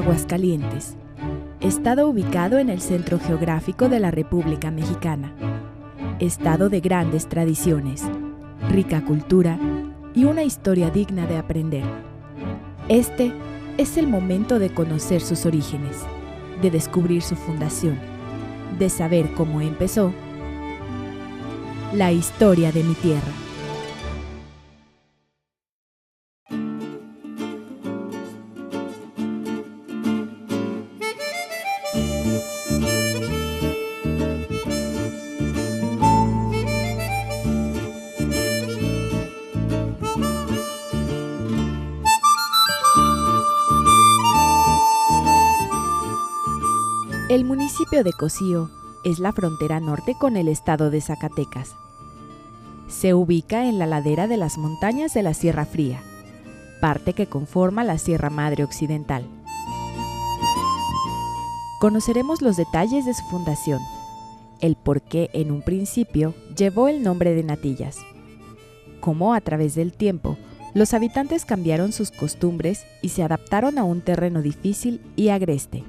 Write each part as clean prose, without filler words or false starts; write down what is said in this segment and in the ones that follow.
Aguascalientes, estado ubicado en el centro geográfico de la República Mexicana. Estado de grandes tradiciones, rica cultura y una historia digna de aprender. Este es el momento de conocer sus orígenes, de descubrir su fundación, de saber cómo empezó la historia de mi tierra. El municipio de Cocío es la frontera norte con el estado de Zacatecas. Se ubica en la ladera de las montañas de la Sierra Fría, parte que conforma la Sierra Madre Occidental. Conoceremos los detalles de su fundación, el por qué en un principio llevó el nombre de Natillas, cómo a través del tiempo los habitantes cambiaron sus costumbres y se adaptaron a un terreno difícil y agreste.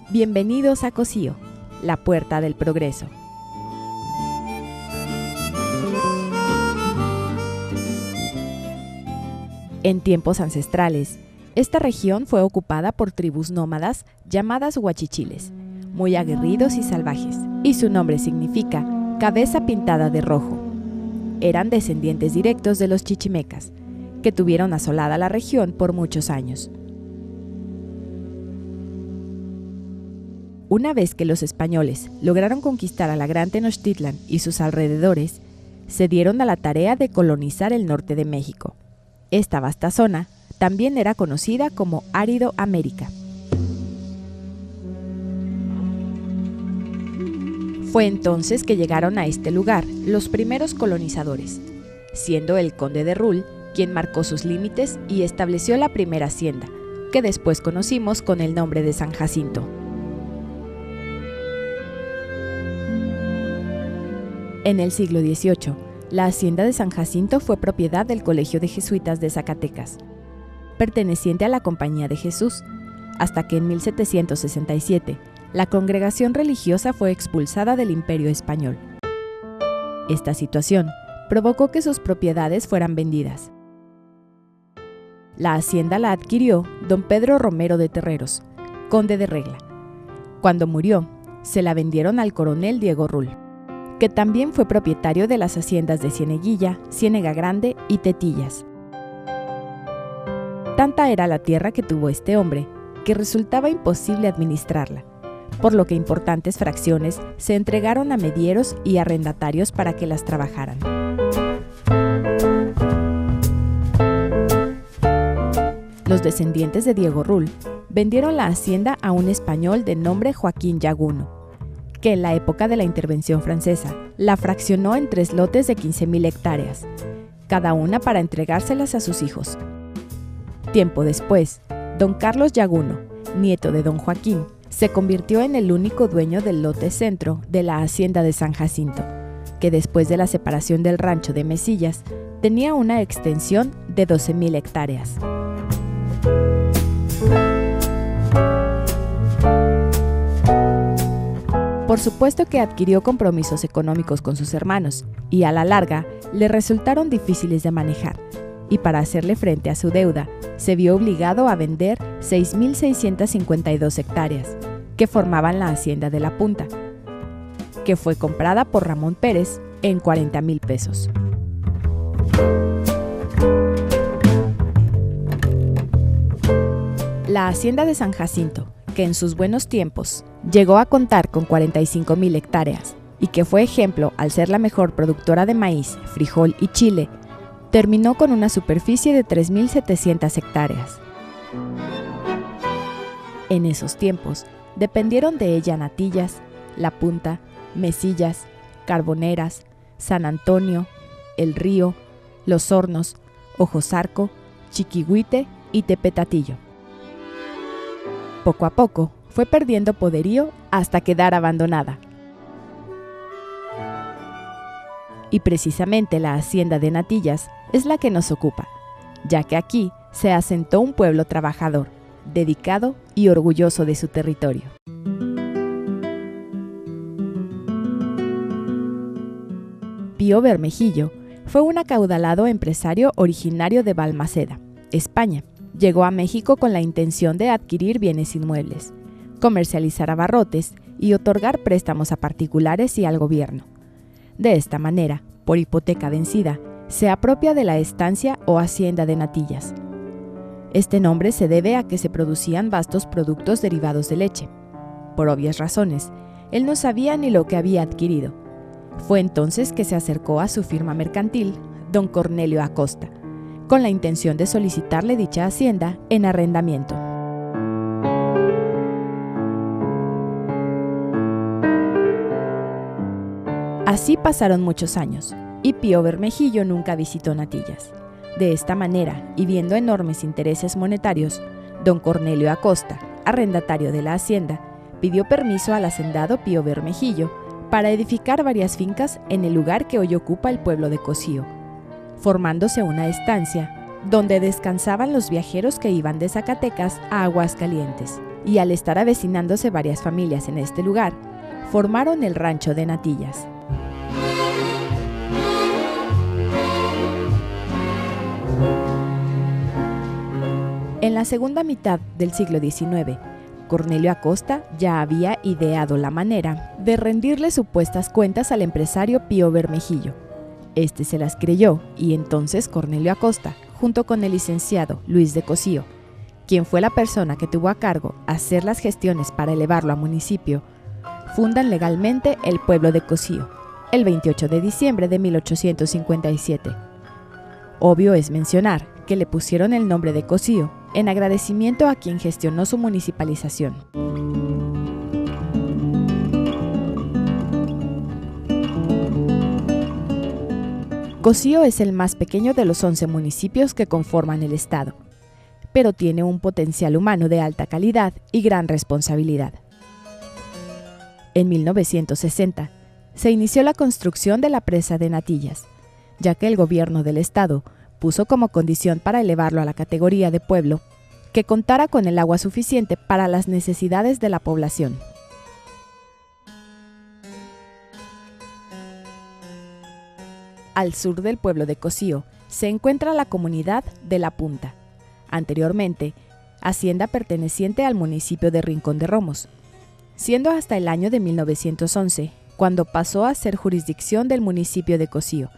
Bienvenidos a Cocío, la puerta del progreso. En tiempos ancestrales, esta región fue ocupada por tribus nómadas llamadas huachichiles, muy aguerridos y salvajes, y su nombre significa cabeza pintada de rojo. Eran descendientes directos de los chichimecas, que tuvieron asolada la región por muchos años. Una vez que los españoles lograron conquistar a la Gran Tenochtitlan y sus alrededores, se dieron a la tarea de colonizar el norte de México. Esta vasta zona también era conocida como Árido América. Fue entonces que llegaron a este lugar los primeros colonizadores, siendo el conde de Rul quien marcó sus límites y estableció la primera hacienda, que después conocimos con el nombre de San Jacinto. En el siglo XVIII, la hacienda de San Jacinto fue propiedad del Colegio de Jesuitas de Zacatecas, perteneciente a la Compañía de Jesús, hasta que en 1767 la congregación religiosa fue expulsada del Imperio Español. Esta situación provocó que sus propiedades fueran vendidas. La hacienda la adquirió don Pedro Romero de Terreros, conde de Regla. Cuando murió, se la vendieron al coronel Diego Rul, que también fue propietario de las haciendas de Cieneguilla, Ciénega Grande y Tetillas. Tanta era la tierra que tuvo este hombre, que resultaba imposible administrarla, por lo que importantes fracciones se entregaron a medieros y arrendatarios para que las trabajaran. Los descendientes de Diego Rul vendieron la hacienda a un español de nombre Joaquín Yaguno, que en la época de la intervención francesa la fraccionó en 3 lotes de 15,000 hectáreas, cada una para entregárselas a sus hijos. Tiempo después, don Carlos Yaguno, nieto de don Joaquín, se convirtió en el único dueño del lote centro de la hacienda de San Jacinto, que después de la separación del rancho de Mesillas, tenía una extensión de 12,000 hectáreas. Por supuesto que adquirió compromisos económicos con sus hermanos y a la larga le resultaron difíciles de manejar, y para hacerle frente a su deuda se vio obligado a vender 6,652 hectáreas, que formaban la hacienda de La Punta, que fue comprada por Ramón Pérez en 40,000 pesos. La hacienda de San Jacinto, que en sus buenos tiempos llegó a contar con 45,000 hectáreas y que fue ejemplo al ser la mejor productora de maíz, frijol y chile, terminó con una superficie de 3,700 hectáreas. En esos tiempos, dependieron de ella Natillas, La Punta, Mesillas, Carboneras, San Antonio, El Río, Los Hornos, Ojosarco, Chiquihuite y Tepetatillo. Poco a poco, fue perdiendo poderío hasta quedar abandonada. Y precisamente la hacienda de Natillas es la que nos ocupa, ya que aquí se asentó un pueblo trabajador, dedicado y orgulloso de su territorio. Pío Bermejillo fue un acaudalado empresario originario de Balmaceda, España. Llegó a México con la intención de adquirir bienes inmuebles, comercializar abarrotes y otorgar préstamos a particulares y al gobierno. De esta manera, por hipoteca vencida, se apropia de la estancia o hacienda de Natillas. Este nombre se debe a que se producían vastos productos derivados de leche. Por obvias razones, él no sabía ni lo que había adquirido. Fue entonces que se acercó a su firma mercantil, don Cornelio Acosta, con la intención de solicitarle dicha hacienda en arrendamiento. Así pasaron muchos años, y Pío Bermejillo nunca visitó Natillas. De esta manera, y viendo enormes intereses monetarios, don Cornelio Acosta, arrendatario de la hacienda, pidió permiso al hacendado Pío Bermejillo para edificar varias fincas en el lugar que hoy ocupa el pueblo de Cocío, formándose una estancia donde descansaban los viajeros que iban de Zacatecas a Aguascalientes, y al estar avecinándose varias familias en este lugar, formaron el rancho de Natillas. En la segunda mitad del siglo XIX, Cornelio Acosta ya había ideado la manera de rendirle supuestas cuentas al empresario Pío Bermejillo. Este se las creyó y entonces Cornelio Acosta, junto con el licenciado Luis de Cocío, quien fue la persona que tuvo a cargo hacer las gestiones para elevarlo a municipio, fundan legalmente el pueblo de Cocío, el 28 de diciembre de 1857. Obvio es mencionar que le pusieron el nombre de Cocío en agradecimiento a quien gestionó su municipalización. Cocío es el más pequeño de los 11 municipios que conforman el estado, pero tiene un potencial humano de alta calidad y gran responsabilidad. En 1960, se inició la construcción de la presa de Natillas, ya que el gobierno del estado puso como condición para elevarlo a la categoría de pueblo que contara con el agua suficiente para las necesidades de la población. Al sur del pueblo de Cocío se encuentra la comunidad de La Punta, anteriormente hacienda perteneciente al municipio de Rincón de Romos, siendo hasta el año de 1911 cuando pasó a ser jurisdicción del municipio de Cocío.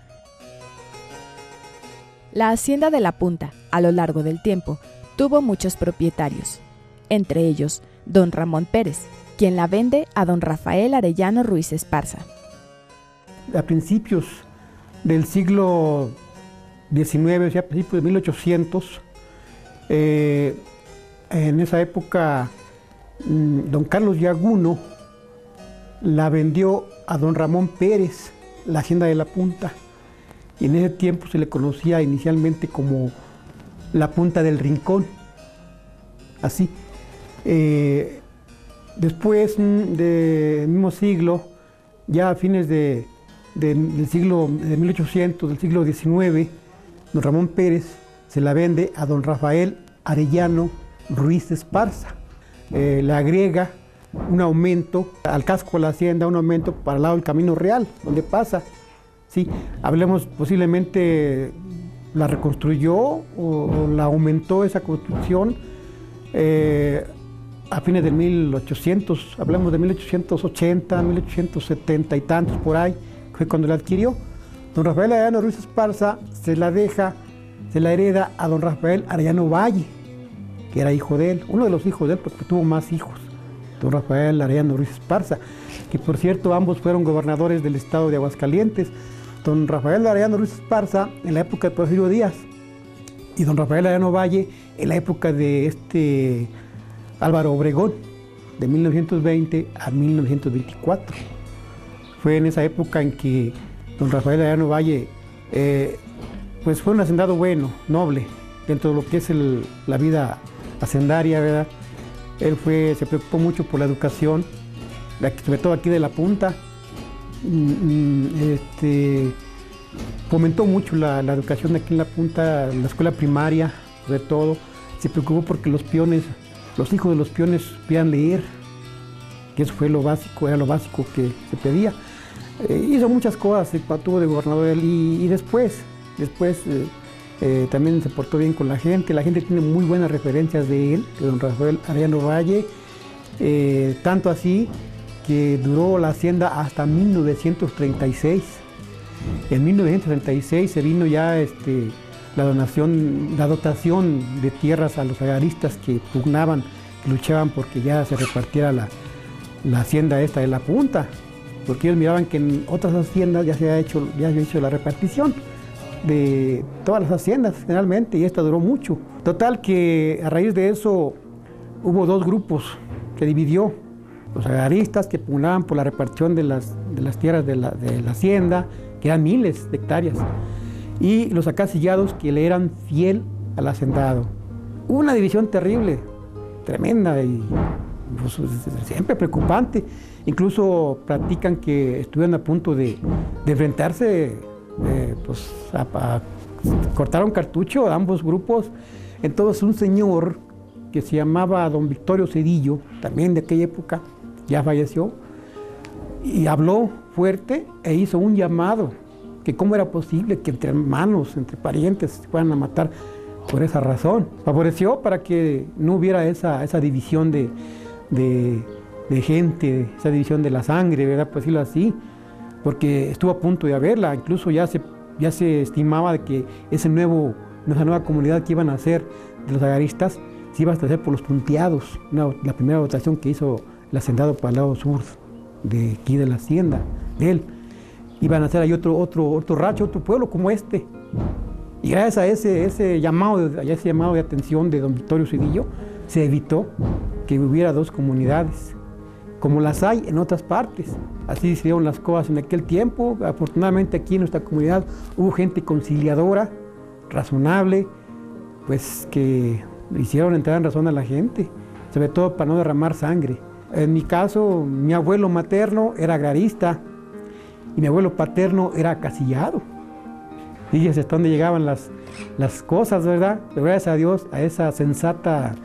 La hacienda de La Punta, a lo largo del tiempo, tuvo muchos propietarios, entre ellos don Ramón Pérez, quien la vende a don Rafael Arellano Ruiz Esparza. A principios del siglo XIX, o sea, a principios de 1800, en esa época, don Carlos Yaguno la vendió a don Ramón Pérez, la hacienda de La Punta. Y en ese tiempo se le conocía inicialmente como La Punta del Rincón, así. Después del mismo siglo, ya a fines del siglo de 1800, del siglo XIX, don Ramón Pérez se la vende a don Rafael Arellano Ruiz Esparza. Le agrega un aumento al casco de la hacienda, un aumento para el lado del Camino Real, donde pasa. Sí, hablemos posiblemente la reconstruyó o la aumentó esa construcción a fines del 1800, hablamos de 1880, 1870 y tantos por ahí, fue cuando la adquirió. Don Rafael Arellano Ruiz Esparza se la hereda a don Rafael Arellano Valle, que era hijo de él, uno de los hijos de él porque tuvo más hijos, don Rafael Arellano Ruiz Esparza, que por cierto ambos fueron gobernadores del estado de Aguascalientes. Don Rafael Arellano Ruiz Esparza en la época de Porfirio Díaz y don Rafael Arellano Valle en la época de Álvaro Obregón, de 1920 a 1924. Fue en esa época en que don Rafael Arellano Valle pues fue un hacendado bueno, noble, dentro de lo que es la vida hacendaria, ¿verdad? Él se preocupó mucho por la educación, sobre todo aquí de La Punta. fomentó mucho la educación aquí en La Punta, la escuela primaria, sobre todo. Se preocupó porque los peones, los hijos de los peones supieran leer, que eso fue lo básico, era lo básico que se pedía. Hizo muchas cosas cuando tuvo de gobernador y después también se portó bien con la gente tiene muy buenas referencias de él, de don Rafael Arellano Valle, tanto así que duró la hacienda hasta 1936. En 1936 se vino ya la dotación de tierras a los agaristas que pugnaban, que luchaban porque ya se repartiera la hacienda esta de La Punta, porque ellos miraban que en otras haciendas ya se había hecho la repartición de todas las haciendas generalmente, y esta duró mucho. Total que a raíz de eso hubo dos grupos que dividió: los agaristas, que pugnaban por la repartición de las tierras de la hacienda, que eran miles de hectáreas, y los acasillados, que le eran fiel al hacendado. Hubo una división terrible, tremenda, y pues, siempre preocupante. Incluso platican que estuvieron a punto de enfrentarse, cortaron cartucho a ambos grupos. Entonces un señor que se llamaba don Victorio Cedillo, también de aquella época, ya falleció, y habló fuerte e hizo un llamado, que cómo era posible que entre hermanos, entre parientes, se fueran a matar por esa razón. Favoreció para que no hubiera esa división de gente, esa división de la sangre, ¿verdad? Por decirlo así, porque estuvo a punto de haberla. Incluso ya se estimaba de que esa nueva comunidad que iban a hacer de los agaristas se iba a hacer por los punteados, la primera votación que hizo el hacendado para el lado sur de aquí de la hacienda de él. Iban a hacer ahí otro rancho, otro pueblo como este. Y gracias a ese llamado de atención de don Victorio Cedillo, se evitó que hubiera dos comunidades, como las hay en otras partes. Así se dieron las cosas en aquel tiempo. Afortunadamente aquí en nuestra comunidad hubo gente conciliadora, razonable, pues que hicieron entrar en razón a la gente, sobre todo para no derramar sangre. En mi caso, mi abuelo materno era agrarista y mi abuelo paterno era acasillado. Fíjense hasta dónde llegaban las cosas, ¿verdad? Pero gracias a Dios, a esa sensata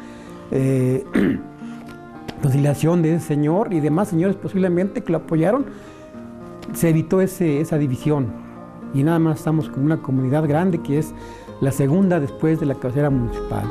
conciliación de ese señor y demás señores posiblemente que lo apoyaron, se evitó esa división. Y nada más estamos con una comunidad grande que es la segunda después de la cabecera municipal.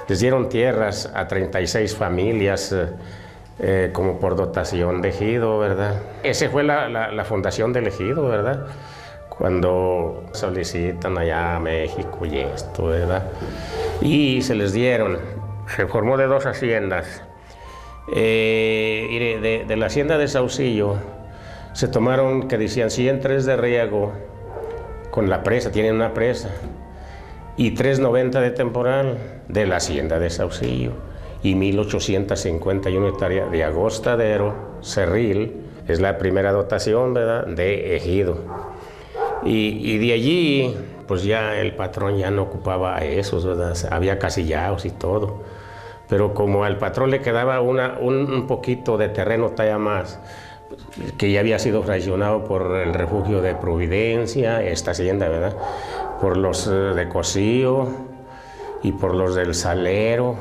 Les dieron tierras a 36 familias como por dotación de ejido, ¿verdad? Esa fue la fundación del ejido, ¿verdad? Cuando solicitan allá a México y esto, ¿verdad? Y se les dieron, se formó de dos haciendas. Y de la hacienda de Saucillo se tomaron, que decían 103 de riego con la presa, tienen una presa, y 390 de temporal de la hacienda de Saucillo, y 1851 hectáreas de agostadero, cerril, es la primera dotación, ¿verdad?, de ejido. Y de allí, pues ya el patrón ya no ocupaba a esos, ¿verdad? Había casillados y todo. Pero como al patrón le quedaba un poquito de terreno talla más, que ya había sido fraccionado por el refugio de Providencia, esta hacienda, ¿verdad?, por los de Cocío y por los del Salero.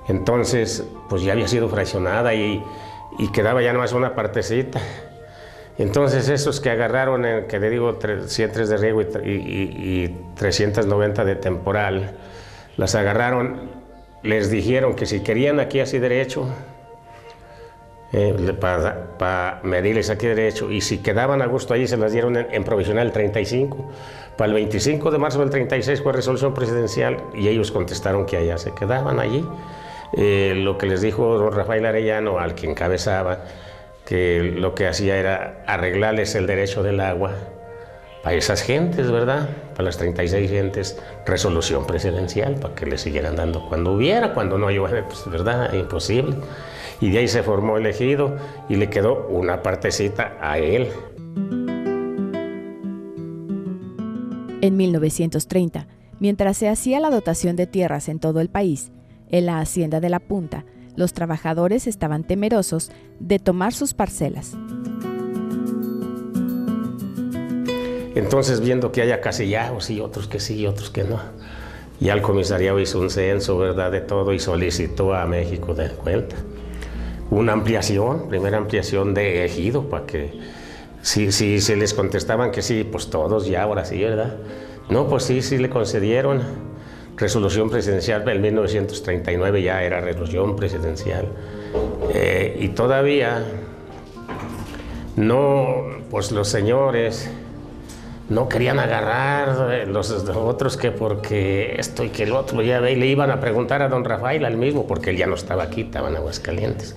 Entonces, pues ya había sido fraccionada y quedaba ya nomás una partecita. Entonces, esos que agarraron, que le digo, 103 de riego y 390 de temporal, las agarraron, les dijeron que si querían aquí así derecho, para medirles aquí derecho, y si quedaban a gusto ahí se las dieron en provisional el 35. Para el 25 de marzo del 36 fue resolución presidencial y ellos contestaron que allá se quedaban allí. Lo que les dijo don Rafael Arellano, al que encabezaba, que lo que hacía era arreglarles el derecho del agua para esas gentes, ¿verdad? Para las 36 gentes, resolución presidencial, para que les siguieran dando cuando hubiera, cuando no llueve, pues, ¿verdad? Imposible. Y de ahí se formó el ejido y le quedó una partecita a él. En 1930, mientras se hacía la dotación de tierras en todo el país, en la hacienda de La Punta, los trabajadores estaban temerosos de tomar sus parcelas. Entonces, viendo que haya casillados y otros que sí y otros que no, ya el comisariado hizo un censo, ¿verdad?, de todo y solicitó a México de cuenta una ampliación, primera ampliación de ejido, para que si se les contestaban que sí, pues todos ya, ahora sí, ¿verdad? No, pues sí le concedieron resolución presidencial. En 1939 ya era resolución presidencial. Y todavía no, pues los señores no querían agarrar los otros, que porque esto y que el otro, ya ve, y le iban a preguntar a don Rafael al mismo, porque él ya no estaba aquí, estaba en Aguascalientes.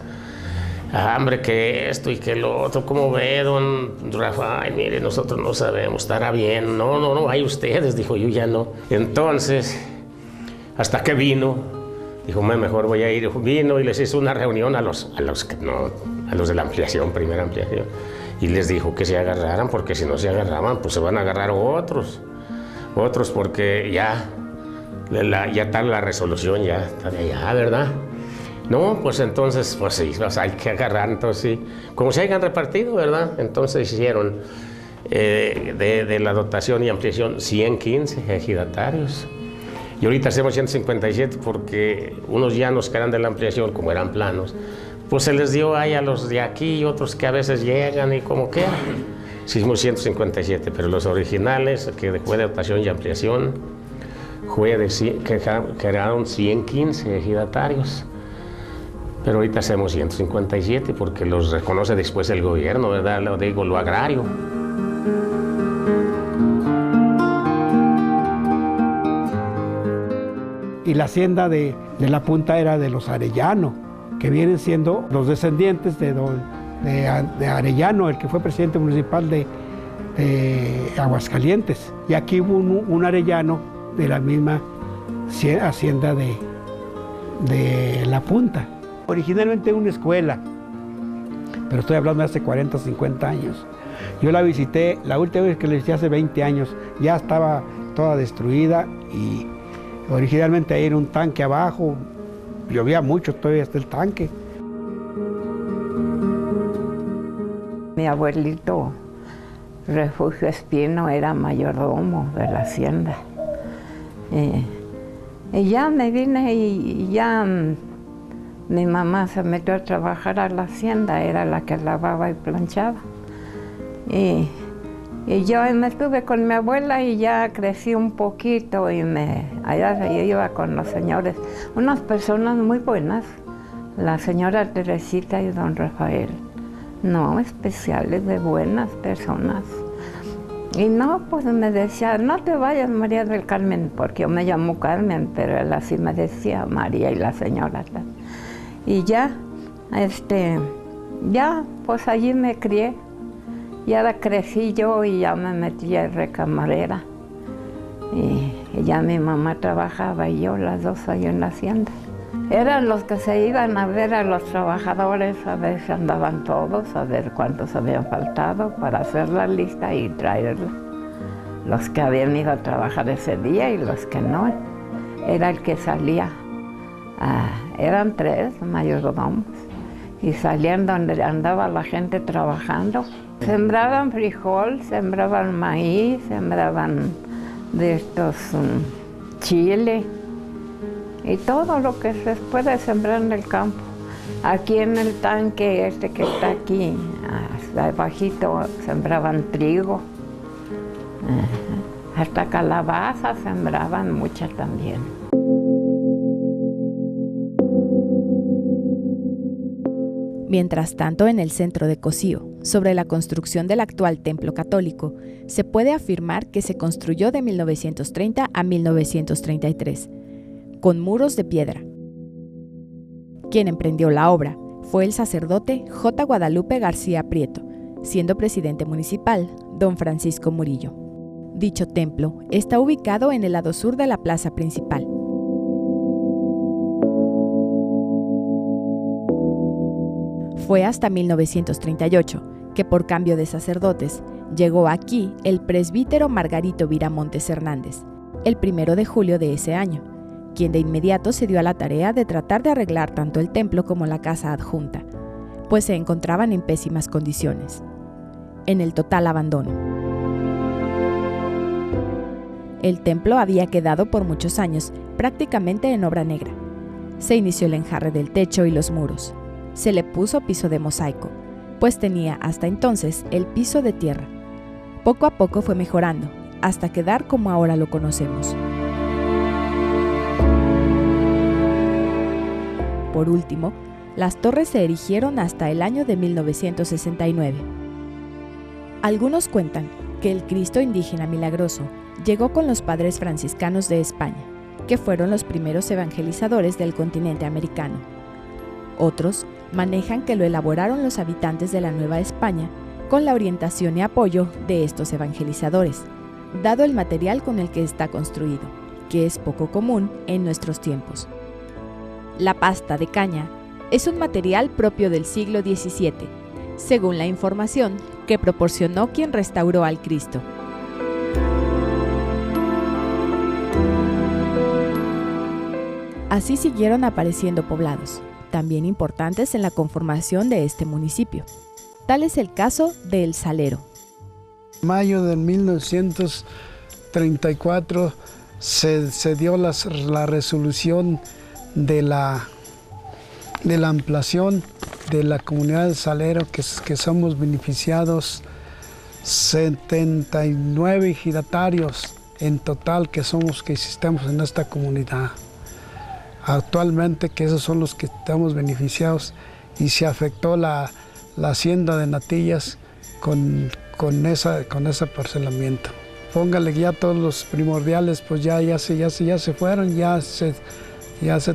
Hombre, que esto y que lo otro, ¿cómo ve, don Rafael? Mire, nosotros no sabemos, estará bien. No, hay ustedes, dijo, yo ya no. Entonces, hasta que vino, dijo, mejor voy a ir. Vino y les hizo una reunión a los de la ampliación, primera ampliación, y les dijo que se agarraran, porque si no se agarraban, pues se van a agarrar otros, porque ya está la resolución, ya está de allá, ¿verdad? No, pues entonces, pues sí, hay que agarrar, entonces sí, como se hayan repartido, ¿verdad? Entonces hicieron de la dotación y ampliación 115 ejidatarios. Y ahorita hacemos 157 porque unos llanos que eran de la ampliación, como eran planos, pues se les dio ahí a los de aquí y otros que a veces llegan y como quieran. Hicimos 157, pero los originales, que fue de dotación y ampliación, quedaron 115 ejidatarios. Pero ahorita hacemos 157 porque los reconoce después el gobierno, ¿verdad? Lo digo, lo agrario. Y la hacienda de La Punta era de los Arellano, que vienen siendo los descendientes de Arellano, el que fue presidente municipal de Aguascalientes. Y aquí hubo un Arellano de la misma hacienda de La Punta. Originalmente una escuela, pero estoy hablando de hace 40 o 50 años. Yo la visité, la última vez que la visité hace 20 años, ya estaba toda destruida y originalmente ahí era un tanque abajo, llovía mucho, todavía está el tanque. Mi abuelito Refugio Espino era mayordomo de la hacienda. Y ya me vine y ya mi mamá se metió a trabajar a la hacienda, era la que lavaba y planchaba. Y yo me estuve con mi abuela y ya crecí un poquito y allá yo iba con los señores, unas personas muy buenas, la señora Teresita y don Rafael, no, especiales, de buenas personas. Y no, pues me decía, no te vayas, María del Carmen, porque yo me llamo Carmen, pero él así me decía, María y la señora. Y ya, pues allí me crié. Y ahora crecí yo y ya me metí de recamarera. Y ya mi mamá trabajaba y yo, las dos ahí en la hacienda. Eran los que se iban a ver a los trabajadores, a ver si andaban todos, a ver cuántos habían faltado para hacer la lista y traerla. Los que habían ido a trabajar ese día y los que no. Era el que salía. Eran 3 mayordomos y salían donde andaba la gente trabajando. Sembraban frijol, sembraban maíz, sembraban de estos chile y todo lo que se puede sembrar en el campo. Aquí en el tanque que está aquí, hasta abajito, sembraban trigo. Hasta calabaza sembraban mucha también. Mientras tanto, en el centro de Cocío, sobre la construcción del actual templo católico, se puede afirmar que se construyó de 1930 a 1933, con muros de piedra. Quien emprendió la obra fue el sacerdote J. Guadalupe García Prieto, siendo presidente municipal don Francisco Murillo. Dicho templo está ubicado en el lado sur de la plaza principal. Fue hasta 1938 que, por cambio de sacerdotes, llegó aquí el presbítero Margarito Viramontes Hernández, el 1 de julio de ese año, quien de inmediato se dio a la tarea de tratar de arreglar tanto el templo como la casa adjunta, pues se encontraban en pésimas condiciones, en el total abandono. El templo había quedado por muchos años prácticamente en obra negra. Se inició el enjarre del techo y los muros. Se le puso piso de mosaico, pues tenía hasta entonces el piso de tierra. Poco a poco fue mejorando, hasta quedar como ahora lo conocemos. Por último, las torres se erigieron hasta el año de 1969. Algunos cuentan que el Cristo indígena milagroso llegó con los padres franciscanos de España, que fueron los primeros evangelizadores del continente americano. Otros manejan que lo elaboraron los habitantes de la Nueva España con la orientación y apoyo de estos evangelizadores, dado el material con el que está construido, que es poco común en nuestros tiempos. La pasta de caña es un material propio del siglo XVII, según la información que proporcionó quien restauró al Cristo. Así siguieron apareciendo poblados, también importantes en la conformación de este municipio. Tal es el caso de El Salero. En mayo de 1934 se dio la resolución de la ampliación de la comunidad del Salero, que somos beneficiados 79 ejidatarios en total que existimos en esta comunidad. Actualmente que esos son los que estamos beneficiados, y se afectó la hacienda de Natillas con ese parcelamiento. Póngale ya todos los primordiales, pues ya se fueron, ya se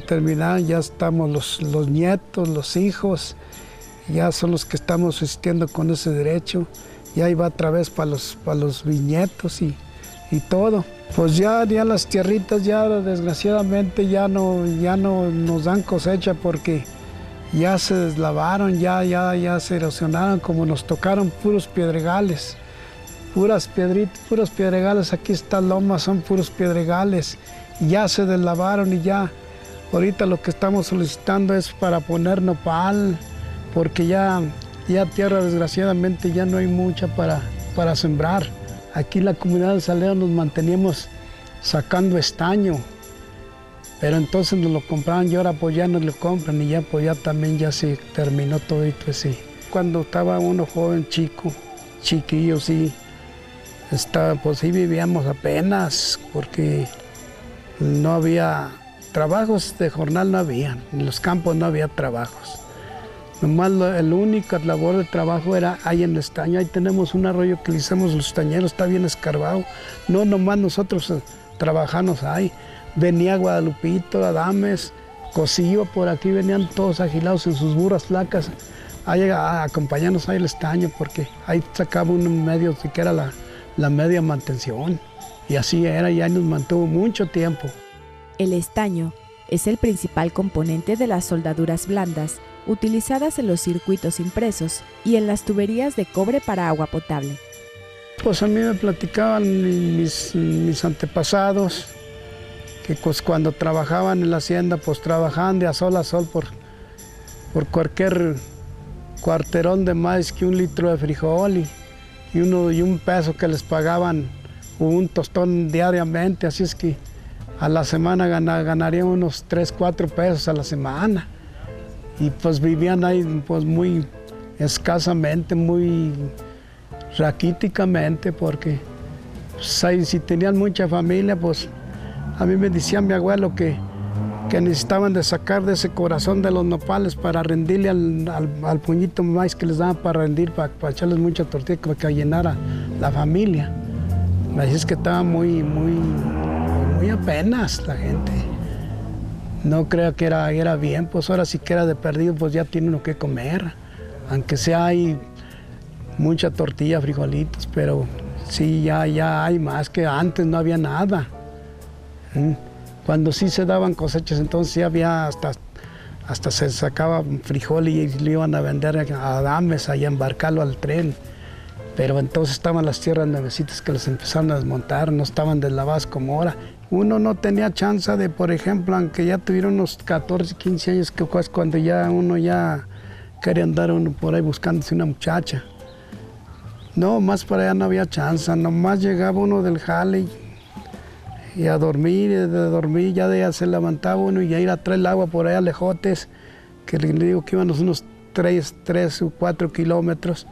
terminaron, ya estamos los nietos, los hijos, ya son los que estamos asistiendo con ese derecho, y ahí va otra vez para los bisnietos y todo. Pues ya las tierritas ya desgraciadamente ya no nos dan cosecha, porque ya se deslavaron, ya se erosionaron, como nos tocaron puros piedregales, puras piedritas, puros piedregales. Aquí está loma, son puros piedregales, ya se deslavaron, y ya ahorita lo que estamos solicitando es para poner nopal, porque ya tierra desgraciadamente ya no hay mucha para sembrar. Aquí en la comunidad del Salero nos manteníamos sacando estaño, pero entonces nos lo compraban, y ahora pues ya no lo compran, y ya pues ya también ya se terminó todo esto así. Cuando estaba uno joven, chiquillo, sí, pues sí vivíamos apenas, porque no había trabajos de jornal, no había, en los campos no había trabajos. Nomás la única labor de trabajo era ahí en el estaño. Ahí tenemos un arroyo que le hicimos los estañeros, está bien escarbado. No nomás nosotros trabajamos ahí. Venía Guadalupito, Adames, Cocío, por aquí venían todos agilados en sus burras flacas ahí a acompañarnos ahí el estaño, porque ahí sacaba un medio que era la media mantención. Y así era, y ahí nos mantuvo mucho tiempo. El estaño es el principal componente de las soldaduras blandas utilizadas en los circuitos impresos y en las tuberías de cobre para agua potable. Pues a mí me platicaban mis antepasados que pues cuando trabajaban en la hacienda, pues trabajaban de a sol por cualquier cuarterón de maíz, que 1 litro de frijol y un peso que les pagaban, un tostón diariamente. Así es que a la semana ganarían unos 3, 4 pesos a la semana. Y pues vivían ahí pues muy escasamente, muy raquíticamente, porque pues, ahí, si tenían mucha familia, pues a mí me decía mi abuelo que que necesitaban de sacar de ese corazón de los nopales para rendirle al puñito de maíz que les daban para rendir, para echarles mucha tortilla, para que llenara la familia. Así es que estaba muy apenas la gente. No creo que era bien, pues ahora sí que era de perdido, pues ya tiene uno que comer. Aunque sea hay mucha tortilla, frijolitos, pero sí, ya hay más que antes, no había nada. Cuando sí se daban cosechas, entonces sí había hasta se sacaba frijol y lo iban a vender a Adames, y a embarcarlo al tren. Pero entonces estaban las tierras nuevecitas que las empezaron a desmontar, no estaban deslavadas como ahora. Uno no tenía chance de, por ejemplo, aunque ya tuviera unos 14, 15 años, que es cuando ya uno ya quería andar uno por ahí buscándose una muchacha. No, más para allá no había chance, nomás llegaba uno del jale y a dormir, y de dormir ya de se levantaba uno y a ir a traer el agua por allá lejotes, que le digo que íbamos unos 3 o 4 kilómetros.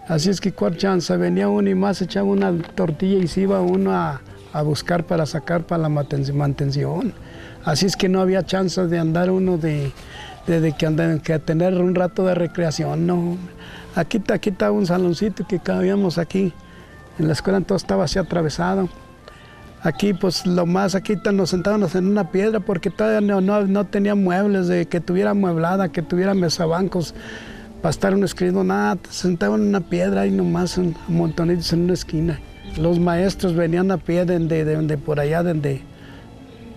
Así es que cuál chance, venía uno y más echaba una tortilla y se iba uno a buscar para sacar para la mantención. Así es que no había chance de andar uno de que tener un rato de recreación, no. Aquí estaba un saloncito que cabíamos aquí, en la escuela todo estaba así atravesado. Aquí pues lo más, aquí nos sentábamos en una piedra porque todavía no tenía muebles, de que tuviera amueblada, que tuviera mesabancos para estar uno escribiendo, nada, se sentaban en una piedra y nomás amontonitos en una esquina. Los maestros venían a pie de por allá, de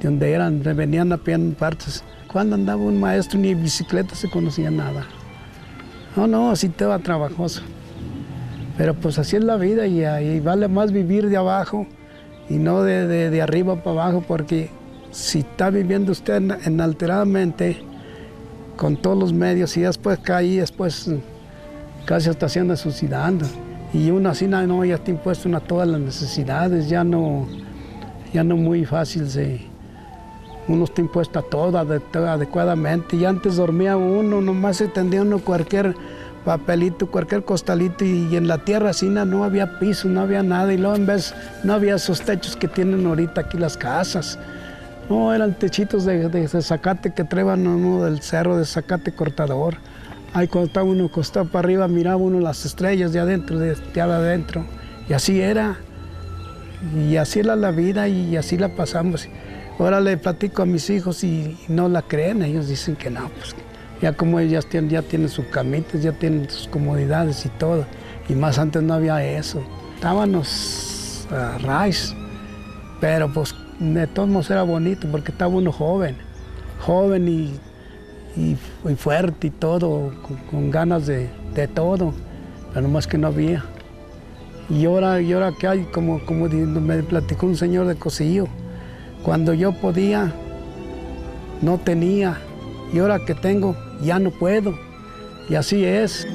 donde eran, venían a pie en partes. Cuando andaba un maestro ni en bicicleta se conocía nada. No, así estaba trabajoso. Pero pues así es la vida y vale más vivir de abajo y no de arriba para abajo, porque si está viviendo usted inalteradamente con todos los medios y después cae, después casi hasta se anda suicidando. Y uno así no, ya está impuesto a todas las necesidades, ya no muy fácil uno está impuesto a todo adecuadamente. Y antes dormía uno, nomás se tendía uno cualquier papelito, cualquier costalito, y en la tierra así no había piso, no había nada, y luego en vez no había esos techos que tienen ahorita aquí las casas. No, eran techitos de zacate que traían uno del cerro de zacate cortador. Ahí cuando estaba uno acostado para arriba, miraba uno las estrellas de adentro, de adentro. Y así era. Y así era la vida y así la pasamos. Ahora le platico a mis hijos y no la creen, ellos dicen que no, pues ya como ellos ya tienen sus camitas, ya tienen sus comodidades y todo. Y más antes no había eso. Estábamos a ras, pero pues de todos modos era bonito porque estaba uno joven y fuerte y todo, con ganas de todo, pero nomás que no había. Y ahora que hay, como me platicó un señor de Cosillo, cuando yo podía, no tenía, y ahora que tengo, ya no puedo, y así es.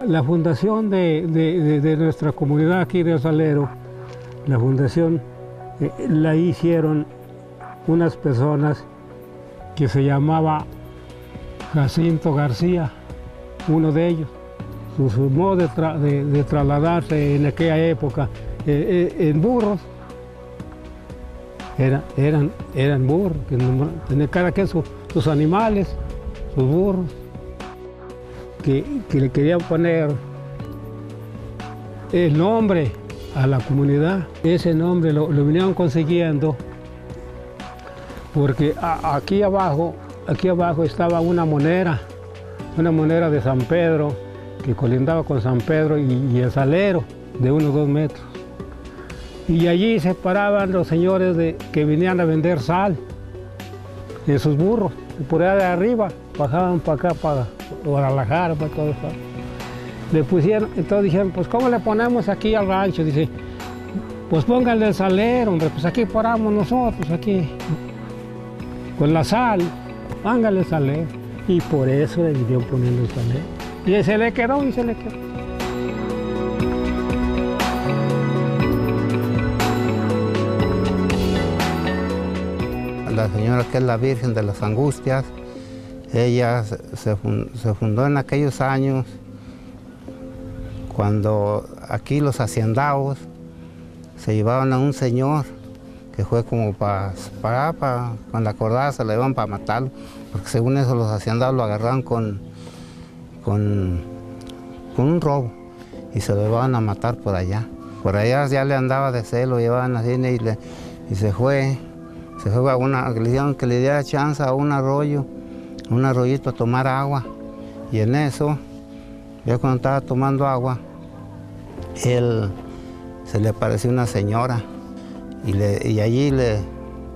La fundación de nuestra comunidad aquí de Salero, la fundación la hicieron unas personas que se llamaba Jacinto García, uno de ellos. Su modo de trasladarse en aquella época en burros, eran burros, que tenían cada quien sus animales, sus burros. Que le querían poner el nombre a la comunidad. Ese nombre lo vinieron consiguiendo porque aquí abajo estaba una monera de San Pedro, que colindaba con San Pedro y el Salero, de unos 2 metros. Y allí se paraban los señores que venían a vender sal en sus burros. Y por allá de arriba bajaban para acá, para Guadalajara, para todo eso. Le pusieron, entonces dijeron, pues ¿cómo le ponemos aquí al rancho? Dice, Pues póngale el salero, hombre, pues aquí paramos nosotros, aquí, con la sal, póngale el salero. Y por eso le vinieron poniendo el salero. Y se le quedó y se le quedó. La señora que es la Virgen de las Angustias, ella se fundó en aquellos años cuando aquí los haciendados se llevaban a un señor que fue como para con la cordada se lo llevaban para matarlo, porque según eso los haciendados lo agarraban con un robo y se lo llevaban a matar por allá. Por allá ya le andaba de celo, lo llevaban así y se fue a una, le dijeron que le diera chance a un arroyito a tomar agua. Y en eso, ya cuando estaba tomando agua, se le apareció una señora y allí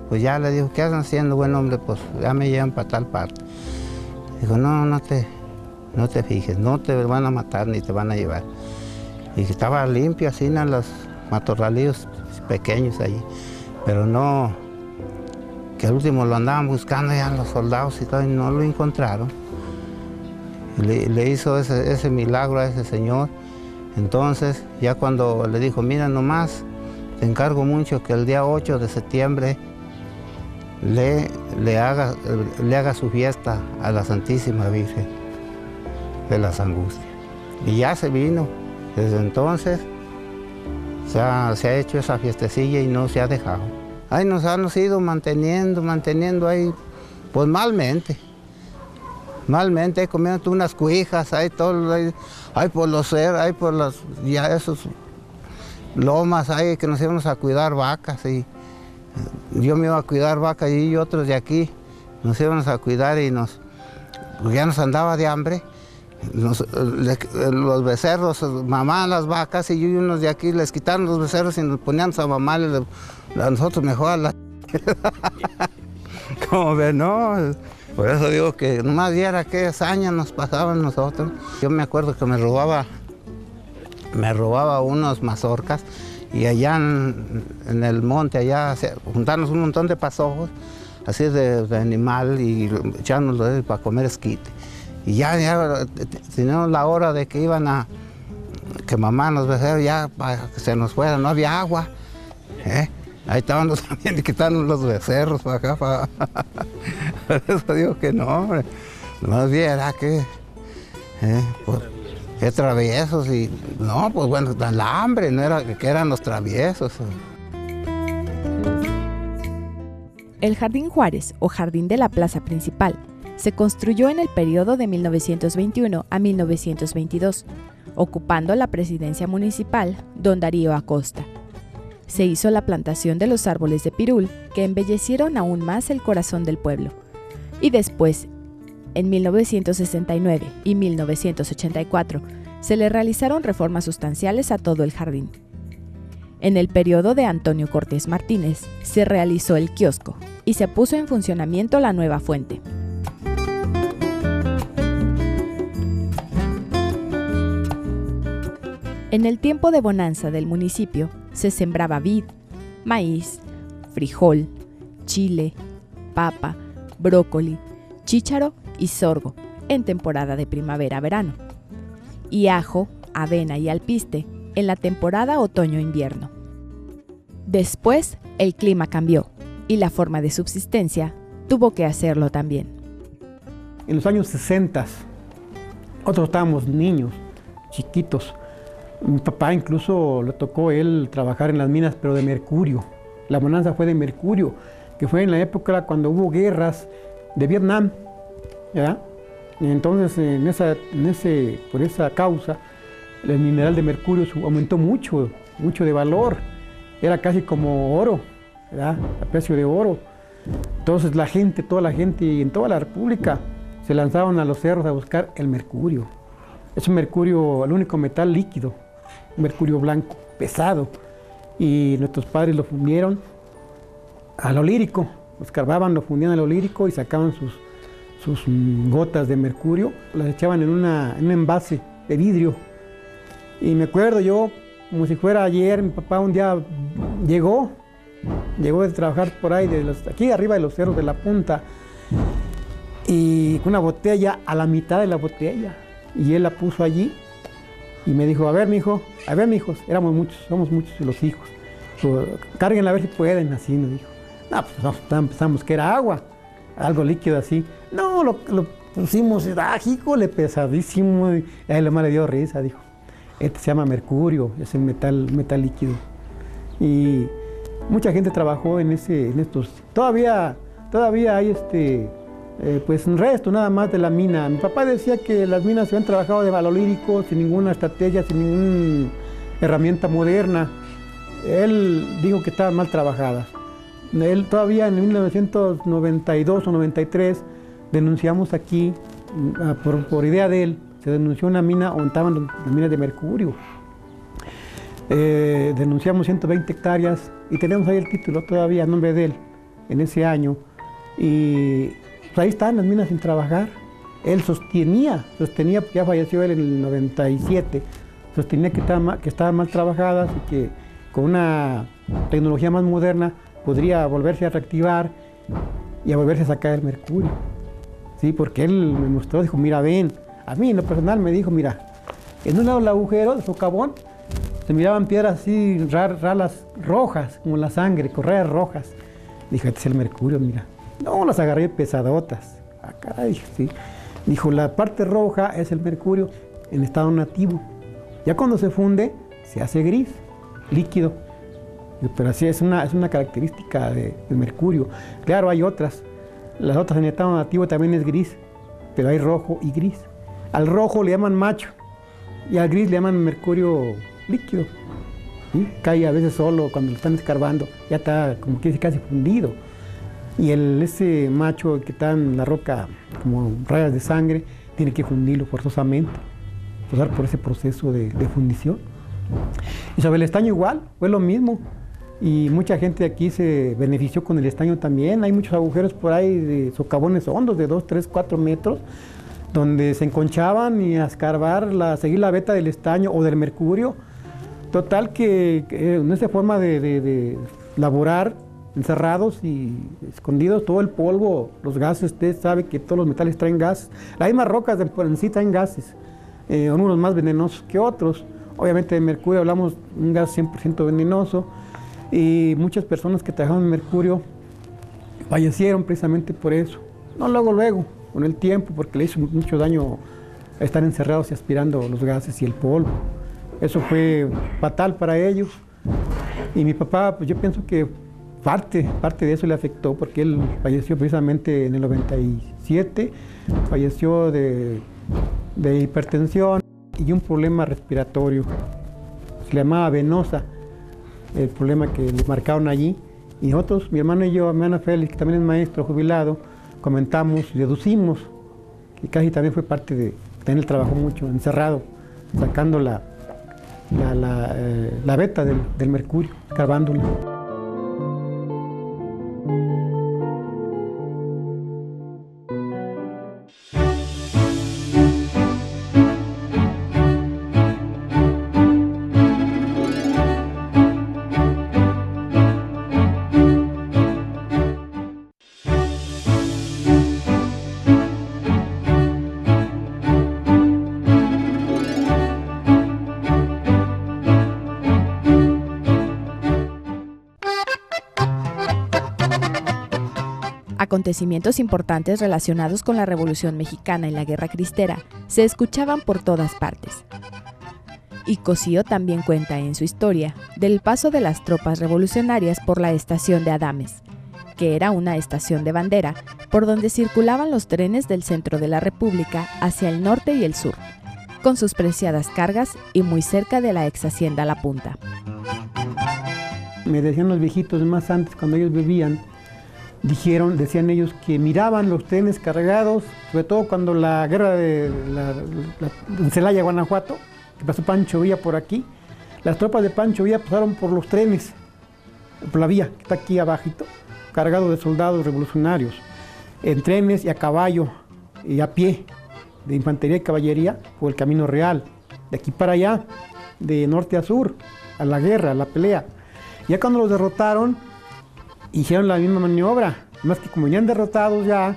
pues ya le dijo, ¿qué hacen haciendo, buen hombre? Pues ya me llevan para tal parte. Dijo, no te fijes, no te van a matar ni te van a llevar. Y estaba limpio así en los matorralillos pequeños allí, pero no, que al último lo andaban buscando ya los soldados y todo, y no lo encontraron. Le hizo ese milagro a ese señor. Entonces, ya cuando le dijo, mira nomás, te encargo mucho que el día 8 de septiembre le haga su fiesta a la Santísima Virgen de las Angustias. Y ya se vino. Desde entonces se ha hecho esa fiestecilla y no se ha dejado. Ahí nos han ido manteniendo ahí, pues malmente, ahí comiendo unas cuijas, ahí todo, ahí por los cerros, ahí por las, ya esos lomas, ahí que nos íbamos a cuidar vacas, y yo me iba a cuidar vacas y otros de aquí nos íbamos a cuidar y pues ya nos andaba de hambre. Los becerros mamaban las vacas y unos de aquí les quitaron los becerros y nos poníamos a mamarles a nosotros mejor a la... Como ven, no, por eso digo que nomás viera qué hazaña nos pasaban nosotros. Yo me acuerdo que me robaba unas mazorcas y allá en el monte, allá juntarnos un montón de pasojos, así de animal y echárnoslo para comer esquite. Y ya teníamos la hora de que iban a que mamá nos becerros ya para que se nos fuera, no había agua. Ahí estaban también quitando los becerros para acá. Por eso digo que no, hombre. Más bien era que, pues, qué traviesos y no, pues bueno, la hambre, no era que eran los traviesos. El Jardín Juárez, o Jardín de la Plaza Principal, se construyó en el periodo de 1921 a 1922, ocupando la presidencia municipal don Darío Acosta. Se hizo la plantación de los árboles de pirul que embellecieron aún más el corazón del pueblo. Y después, en 1969 y 1984, se le realizaron reformas sustanciales a todo el jardín. En el periodo de Antonio Cortés Martínez, se realizó el kiosco y se puso en funcionamiento la nueva fuente. En el tiempo de bonanza del municipio, se sembraba vid, maíz, frijol, chile, papa, brócoli, chícharo y sorgo en temporada de primavera-verano, y ajo, avena y alpiste en la temporada otoño-invierno. Después, el clima cambió y la forma de subsistencia tuvo que hacerlo también. En los años 60, nosotros estábamos niños, chiquitos. Mi papá incluso le tocó él trabajar en las minas, pero de mercurio. La bonanza fue de mercurio, que fue en la época cuando hubo guerras de Vietnam, ¿ya? Y entonces, por esa causa, el mineral de mercurio aumentó mucho de valor. Era casi como oro, ¿verdad? A precio de oro. Entonces toda la gente en toda la República se lanzaron a los cerros a buscar el mercurio. Es un mercurio, el único metal líquido, un mercurio blanco, pesado. Y nuestros padres lo fundieron a lo lírico. Lo escarbaban, lo fundían a lo lírico y sacaban sus gotas de mercurio. Las echaban en un envase de vidrio. Y me acuerdo yo, como si fuera ayer, mi papá un día llegó de trabajar por ahí, aquí arriba de los cerros de la punta, y con una botella a la mitad de la botella, y él la puso allí, y me dijo, a ver, mijos, éramos muchos, somos muchos los hijos, cárguenla a ver si pueden, así nos dijo. No, pues pensamos que era agua, algo líquido así. No, lo pusimos, híjole, pesadísimo, y a él nomás le dio risa, dijo. Este se llama mercurio, es el metal líquido. Y mucha gente trabajó en estos. Todavía hay pues un resto nada más de la mina. Mi papá decía que las minas se habían trabajado de valolírico, sin ninguna estrategia, sin ninguna herramienta moderna. Él dijo que estaban mal trabajadas. Él todavía en 1992 o 93 denunciamos aquí, por idea de él, se denunció una mina donde estaban las minas de mercurio. Denunciamos 120 hectáreas y tenemos ahí el título todavía a nombre de él en ese año. Y pues ahí están las minas sin trabajar. Él sostenía, porque ya falleció él en el 97, sostenía que estaban mal trabajadas y que con una tecnología más moderna podría volverse a reactivar y a volverse a sacar el mercurio. Sí, porque él me mostró, dijo, mira, ven. A mí en lo personal me dijo, mira, en un lado del agujero, del socavón, se miraban piedras así, ralas rojas, como la sangre, correas rojas. Dijo, este es el mercurio, mira. No, las agarré pesadotas. Ah, caray, sí. Dijo, la parte roja es el mercurio en estado nativo. Ya cuando se funde, se hace gris, líquido. Pero así es una característica del mercurio. Claro, hay otras. Las otras en estado nativo también es gris, pero hay rojo y gris. Al rojo le llaman macho y al gris le llaman mercurio líquido. ¿Sí? Cae a veces solo cuando lo están escarbando, ya está como que casi fundido. Y ese macho que está en la roca como rayas de sangre, tiene que fundirlo forzosamente, pasar por ese proceso de fundición. Y sobre el estaño igual, fue lo mismo. Y mucha gente de aquí se benefició con el estaño también. Hay muchos agujeros por ahí de socavones hondos de 2, 3, 4 metros, donde se enconchaban y a escarbar, seguir la veta del estaño o del mercurio. Total que en esa forma de laborar, encerrados y escondidos, todo el polvo, los gases, usted sabe que todos los metales traen gas. Las mismas rocas en sí traen gases, unos más venenosos que otros. Obviamente de mercurio hablamos de un gas 100% venenoso. Y muchas personas que trabajaban en mercurio fallecieron precisamente por eso. No luego, con el tiempo, porque le hizo mucho daño estar encerrados y aspirando los gases y el polvo. Eso fue fatal para ellos. Y mi papá, pues yo pienso que parte de eso le afectó, porque él falleció precisamente en el 97, falleció de hipertensión y un problema respiratorio. Se le llamaba venosa, el problema que le marcaron allí. Y nosotros, mi hermano y yo, mi hermana Félix, que también es maestro jubilado, comentamos y deducimos que casi también fue parte de tener el trabajo mucho, encerrado, sacando la veta del mercurio, escarbándola. Acontecimientos importantes relacionados con la Revolución Mexicana y la Guerra Cristera se escuchaban por todas partes. Y Cosío también cuenta en su historia del paso de las tropas revolucionarias por la estación de Adames, que era una estación de bandera por donde circulaban los trenes del centro de la República hacia el norte y el sur, con sus preciadas cargas y muy cerca de la ex hacienda La Punta. Me decían los viejitos más antes, cuando ellos vivían, decían ellos que miraban los trenes cargados, sobre todo cuando la guerra de en Celaya, Guanajuato, que pasó Pancho Villa por aquí. Las tropas de Pancho Villa pasaron por los trenes, por la vía que está aquí abajito, cargado de soldados revolucionarios, en trenes y a caballo y a pie, de infantería y caballería, por el camino real, de aquí para allá, de norte a sur, a la guerra, a la pelea. Ya cuando los derrotaron, hicieron la misma maniobra, más que como venían derrotados ya,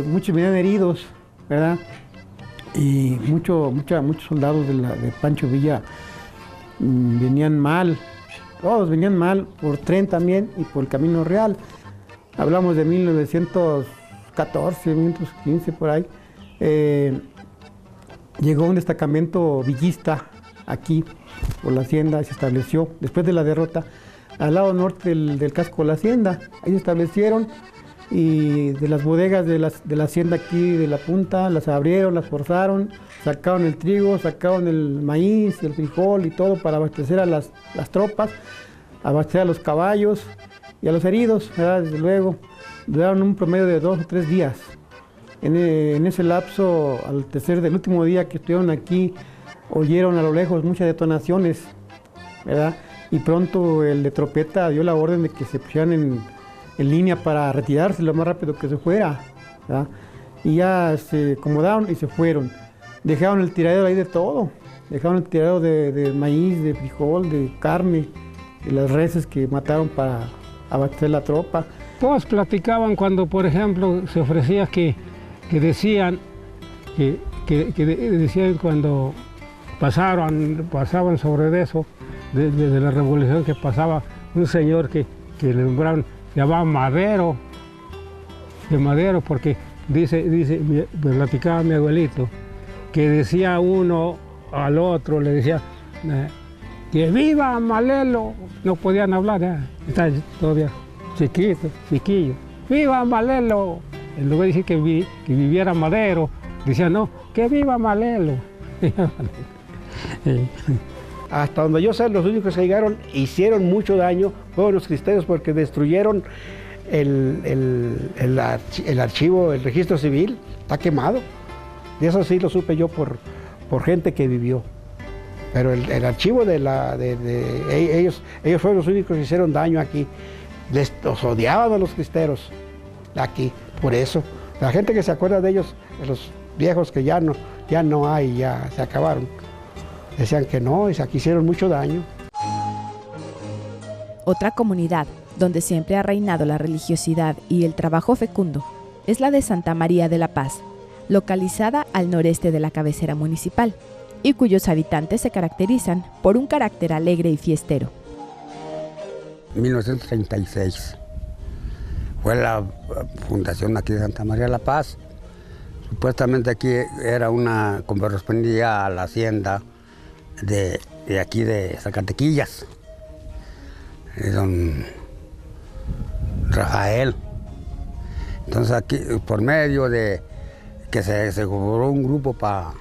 muchos venían heridos, ¿verdad? Y muchos soldados de Pancho Villa venían mal, todos venían mal, por tren también y por el Camino Real. Hablamos de 1914, 1915 por ahí. Llegó un destacamento villista aquí por la hacienda, se estableció después de la derrota al lado norte del casco de la hacienda. Ahí se establecieron y de las bodegas de la hacienda aquí de la punta las abrieron, las forzaron, sacaron el trigo, sacaron el maíz, el frijol y todo para abastecer a las tropas, abastecer a los caballos y a los heridos, ¿verdad? Desde luego. Duraron un promedio de 2 o 3 días. En ese lapso, del último día que estuvieron aquí, oyeron a lo lejos muchas detonaciones, ¿verdad? Y pronto el de Tropeta dio la orden de que se pusieran en línea para retirarse lo más rápido que se fuera, ¿verdad? Y ya se acomodaron y se fueron. Dejaron el tiradero ahí de todo. Dejaron el tiradero de maíz, de frijol, de carne, de las reses que mataron para abastecer la tropa. Todos platicaban cuando, por ejemplo, se ofrecía que decían decían cuando pasaban sobre eso, de la revolución, que pasaba un señor que le nombraron, llamaba Madero, de Madero, porque me platicaba mi abuelito, que decía uno al otro, le decía que viva Malelo, no podían hablar, está todavía chiquillo, viva Malelo. En lugar de decir que viviera Madero, decía no, que viva Malelo. Hasta donde yo sé, los únicos que llegaron hicieron mucho daño fueron los cristeros, porque destruyeron el archivo, el registro civil, está quemado. Y eso sí lo supe yo por gente que vivió. Pero el archivo ellos fueron los únicos que hicieron daño aquí. Los odiaban a los cristeros aquí, por eso. La gente que se acuerda de ellos, de los viejos que ya no hay, ya se acabaron, decían que no, y aquí hicieron mucho daño. Otra comunidad donde siempre ha reinado la religiosidad y el trabajo fecundo es la de Santa María de la Paz, localizada al noreste de la cabecera municipal, y cuyos habitantes se caracterizan por un carácter alegre y fiestero. 1936 fue la fundación aquí de Santa María de la Paz. Supuestamente aquí era una, como correspondía a la hacienda de aquí de Zacatequillas, don Rafael. Entonces aquí, por medio de que se cobró un grupo para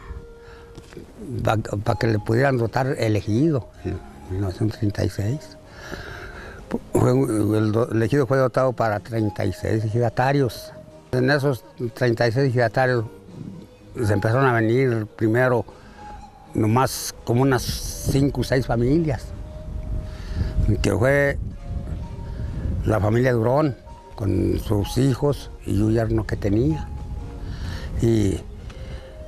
que le pudieran dotar elegido en 1936. El elegido fue dotado para 36 ejidatarios. En esos 36 ejidatarios se empezaron a venir primero nomás como unas 5 o 6 familias, que fue la familia Durón con sus hijos y un yerno que tenía. Y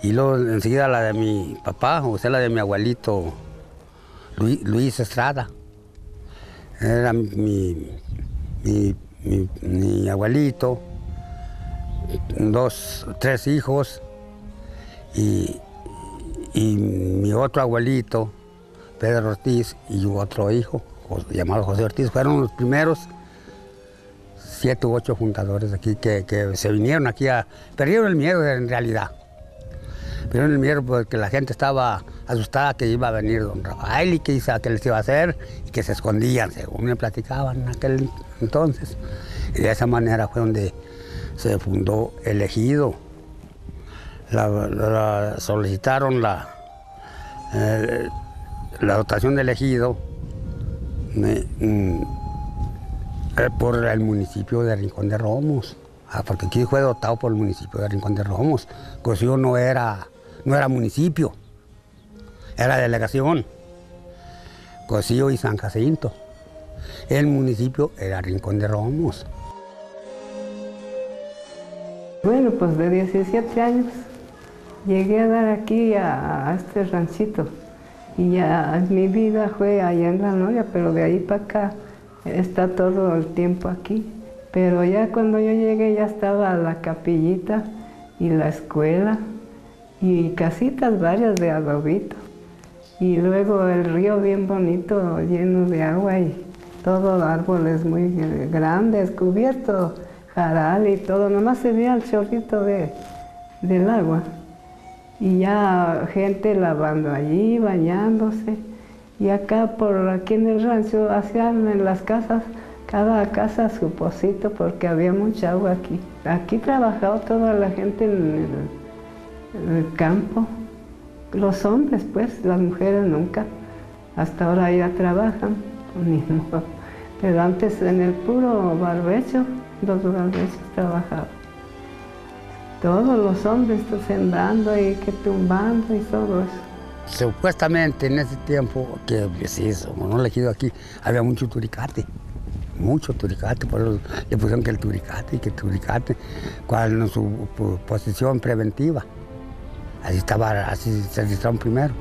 luego enseguida la de mi papá, o sea, la de mi abuelito Luis Estrada. Era mi abuelito, 3 hijos, y mi otro abuelito, Pedro Ortiz, y otro hijo, llamado José Ortiz. Fueron los primeros 7 u 8 fundadores aquí que se vinieron aquí perdieron el miedo en realidad. Perdieron el miedo porque la gente estaba asustada que iba a venir don Rafael y que les iba a hacer, y que se escondían, según me platicaban en aquel entonces. Y de esa manera fue donde se fundó el ejido. Solicitaron la dotación del ejido por el municipio de Rincón de Romos, porque aquí fue dotado por el municipio de Rincón de Romos. Cosío no era municipio, era delegación. Cosío y San Jacinto. El municipio era Rincón de Romos. Bueno, pues de 17 años llegué a dar aquí a este ranchito. Y ya mi vida fue allá en La Noria, pero de ahí para acá está todo el tiempo aquí. Pero ya cuando yo llegué ya estaba la capillita y la escuela y casitas varias de adobito. Y luego el río bien bonito, lleno de agua y todo árboles muy grandes, cubierto, jaral y todo. Nomás se veía el chorrito del agua. Y ya gente lavando allí, bañándose. Y acá, aquí en el rancho, hacían en las casas, cada casa su pocito, porque había mucha agua aquí. Aquí trabajaba toda la gente en el campo. Los hombres, pues, las mujeres nunca. Hasta ahora ya trabajan, ni modo. Pero antes en el puro barbecho, los barbechos trabajaban. Todos los hombres sembrando y que tumbando y todo eso. Supuestamente en ese tiempo, que sí, como no elegido aquí, había mucho turicate, por eso le pusieron que el turicate, cuál en su posición preventiva. Así se registraron primero.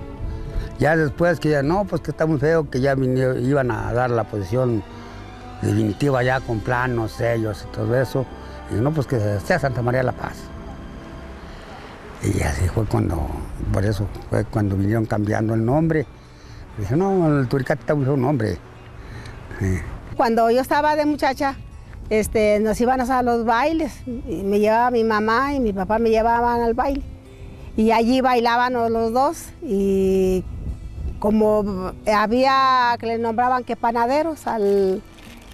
Ya después que ya no, pues que está muy feo, que ya iban a dar la posición definitiva ya con planos, sellos y todo eso. Y no, pues que sea Santa María La Paz. Y así fue por eso fue cuando vinieron cambiando el nombre. Dije, no, el turicate está muy feo nombre. Sí. Cuando yo estaba de muchacha, nos iban a los bailes. Y me llevaba mi mamá y mi papá me llevaban al baile. Y allí bailábamos los dos. Y como había que le nombraban que panaderos,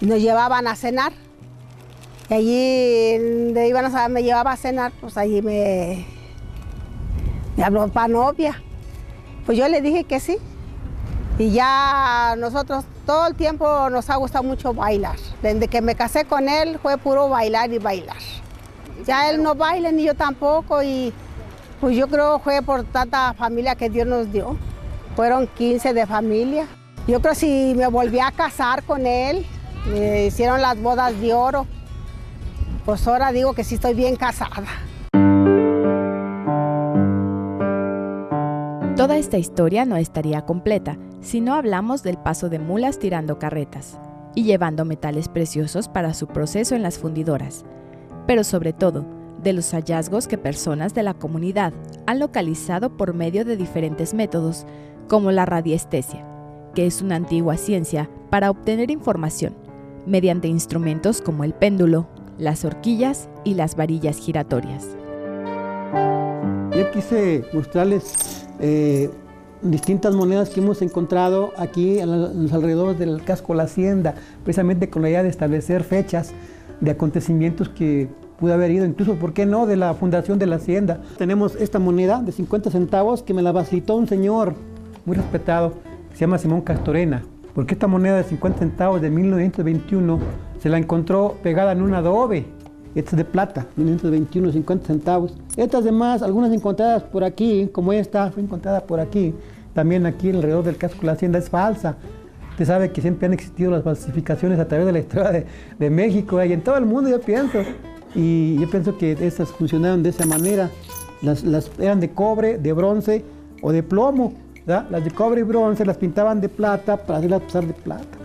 nos llevaban a cenar. Y allí me llevaba a cenar, pues allí me habló para novia. Pues yo le dije que sí. Y ya nosotros todo el tiempo nos ha gustado mucho bailar. Desde que me casé con él fue puro bailar y bailar. Ya él no baila ni yo tampoco y pues yo creo que fue por tanta familia que Dios nos dio. Fueron 15 de familia. Yo creo que si me volví a casar con él, me hicieron las bodas de oro, pues ahora digo que sí estoy bien casada. Toda esta historia no estaría completa si no hablamos del paso de mulas tirando carretas y llevando metales preciosos para su proceso en las fundidoras, pero sobre todo de los hallazgos que personas de la comunidad han localizado por medio de diferentes métodos, como la radiestesia, que es una antigua ciencia para obtener información, mediante instrumentos como el péndulo, las horquillas y las varillas giratorias. Yo quise mostrarles distintas monedas que hemos encontrado aquí en los alrededores del casco de la hacienda, precisamente con la idea de establecer fechas de acontecimientos que pude haber ido, incluso, ¿por qué no?, de la fundación de la hacienda. Tenemos esta moneda de 50 centavos que me la facilitó un señor muy respetado, que se llama Simón Castorena, porque esta moneda de 50 centavos de 1921 se la encontró pegada en un adobe. Esta es de plata, 1921, 50 centavos. Estas demás, algunas encontradas por aquí, como esta, fue encontrada por aquí. También aquí alrededor del casco de la hacienda es falsa. Usted sabe que siempre han existido las falsificaciones a través de la historia de México y en todo el mundo, yo pienso. Y yo pienso que estas funcionaron de esa manera. Las eran de cobre, de bronce o de plomo, ¿verdad? Las de cobre y bronce las pintaban de plata para hacerlas pasar de plata.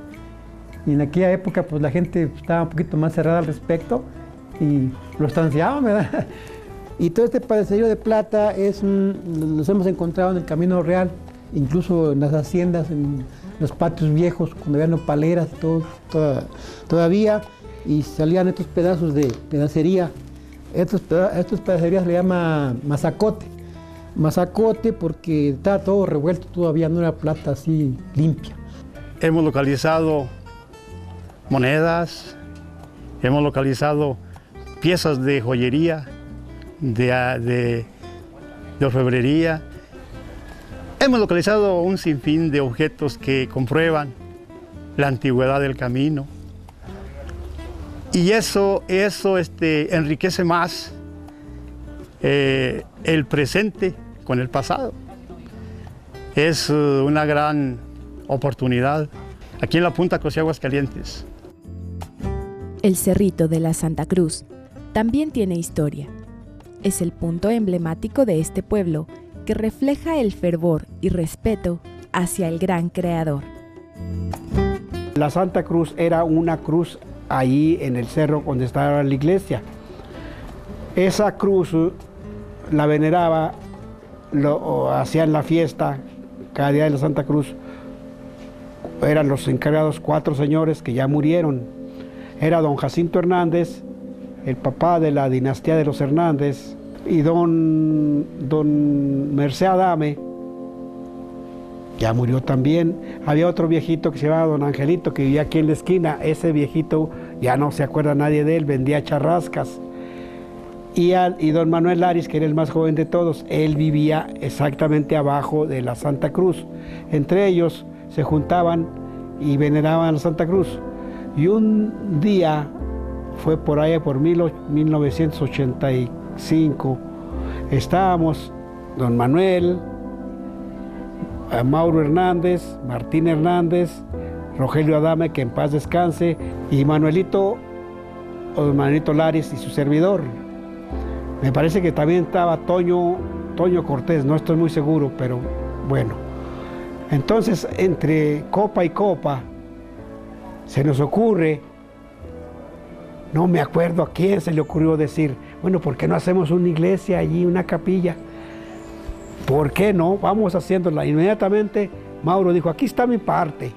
Y en aquella época pues la gente estaba un poquito más cerrada al respecto y lo estanciaban, ¿verdad? Y todo este padecerio de plata los hemos encontrado en el Camino Real, incluso en las haciendas, en los patios viejos, cuando había nopaleras y todo, todavía, y salían estos pedazos de pedacería. Estos pedacerías le llama mazacote. Mazacote porque estaba todo revuelto todavía, no era plata así limpia. Hemos localizado monedas, hemos localizado piezas de joyería, de orfebrería. Hemos localizado un sinfín de objetos que comprueban la antigüedad del camino. Y eso enriquece más el presente con el pasado. Es una gran oportunidad aquí en la Punta Cruz y Aguascalientes. El Cerrito de la Santa Cruz también tiene historia. Es el punto emblemático de este pueblo que refleja el fervor y respeto hacia el gran Creador. La Santa Cruz era una cruz ahí en el cerro donde estaba la iglesia. Esa cruz la veneraba, hacían la fiesta cada día de la Santa Cruz. Eran los encargados 4 señores que ya murieron. Era don Jacinto Hernández, el papá de la dinastía de los Hernández, y don Merced Adame, ya murió también. Había otro viejito que se llamaba don Angelito, que vivía aquí en la esquina. Ese viejito ya no se acuerda nadie de él, vendía charrascas. Y don Manuel Laris, que era el más joven de todos, él vivía exactamente abajo de la Santa Cruz. Entre ellos se juntaban y veneraban a la Santa Cruz. Y un día, fue por allá por 1985, estábamos don Manuel, Mauro Hernández, Martín Hernández, Rogelio Adame, que en paz descanse, y Manuelito Laris y su servidor. Me parece que también estaba Toño Cortés, no estoy muy seguro, pero bueno. Entonces, entre copa y copa, se nos ocurre, no me acuerdo a quién se le ocurrió decir, bueno, ¿por qué no hacemos una iglesia allí, una capilla? ¿Por qué no? Vamos haciéndola. Inmediatamente Mauro dijo, aquí está mi parte.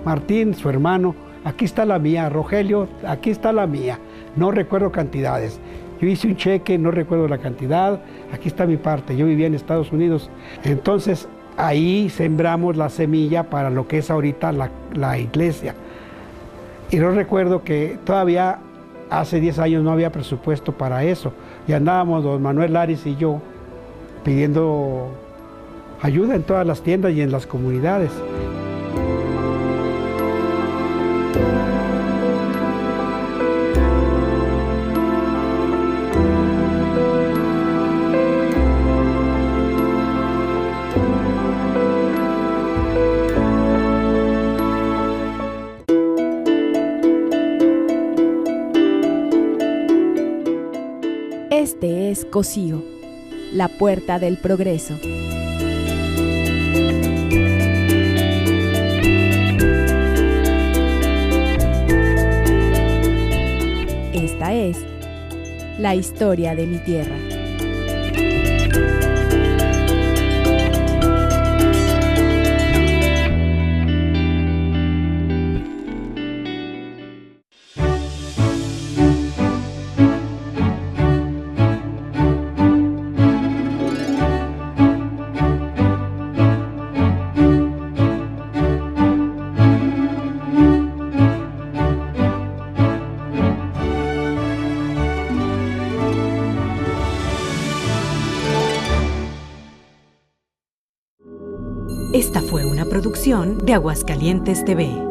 Martín, su hermano, aquí está la mía. Rogelio, aquí está la mía. No recuerdo cantidades. Yo hice un cheque, no recuerdo la cantidad. Aquí está mi parte. Yo vivía en Estados Unidos. Entonces, ahí sembramos la semilla para lo que es ahorita la iglesia. Y no recuerdo que todavía hace 10 años no había presupuesto para eso. Y andábamos don Manuel Laris y yo pidiendo ayuda en todas las tiendas y en las comunidades. Este es Cocío, la puerta del progreso. Esta es la historia de mi tierra. Esta fue una producción de Aguascalientes TV.